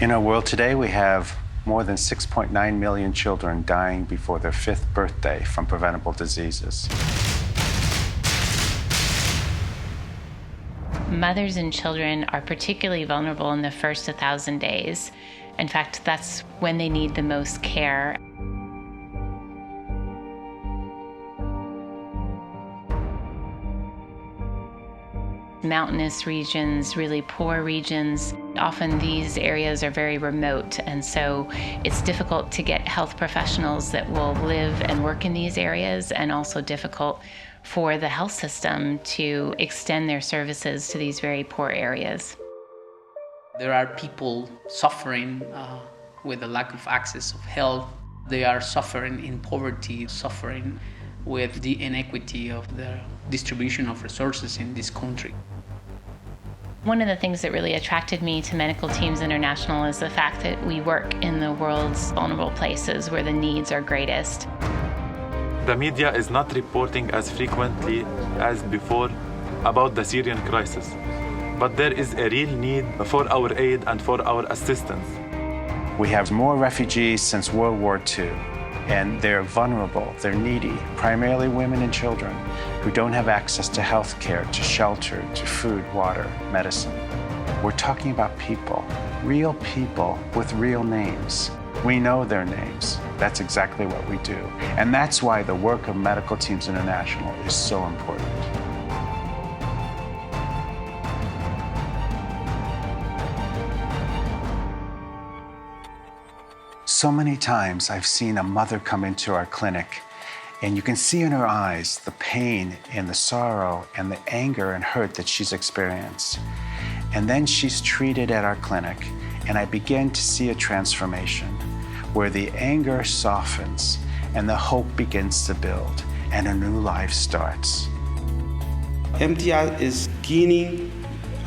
In our world today, we have more than 6.9 million children dying before their 5th birthday from preventable diseases. Mothers and children are particularly vulnerable in the first 1,000 days. In fact, that's when they need the most care. Mountainous regions, really poor regions, often these areas are very remote, and so it's difficult to get health professionals that will live and work in these areas, and also difficult for the health system to extend their services to these very poor areas. There are people suffering with the lack of access of health. They are suffering in poverty, suffering with the inequity of the distribution of resources in this country. One of the things that really attracted me to Medical Teams International is the fact that we work in the world's vulnerable places where the needs are greatest. The media is not reporting as frequently as before about the Syrian crisis, but there is a real need for our aid and for our assistance. We have more refugees since World War II, and they're vulnerable, they're needy, primarily women and children who don't have access to health care, to shelter, to food, water, medicine. We're talking about people, real people with real names. We know their names. That's exactly what we do. And that's why the work of Medical Teams International is so important. So many times I've seen a mother come into our clinic, and you can see in her eyes the pain and the sorrow and the anger and hurt that she's experienced. And then she's treated at our clinic, and I begin to see a transformation where the anger softens and the hope begins to build and a new life starts. MTI is gaining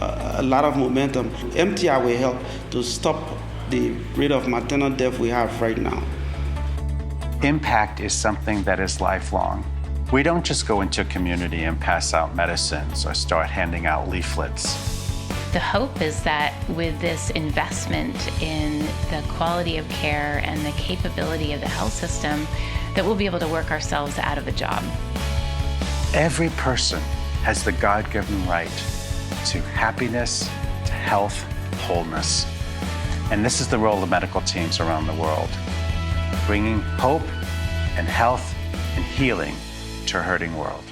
a lot of momentum. MTI will help to stop the rate of maternal death we have right now. Impact is something that is lifelong. We don't just go into a community and pass out medicines or start handing out leaflets. The hope is that with this investment in the quality of care and the capability of the health system, that we'll be able to work ourselves out of a job. Every person has the God-given right to happiness, to health, wholeness. And this is the role of medical teams around the world, bringing hope and health and healing to a hurting world.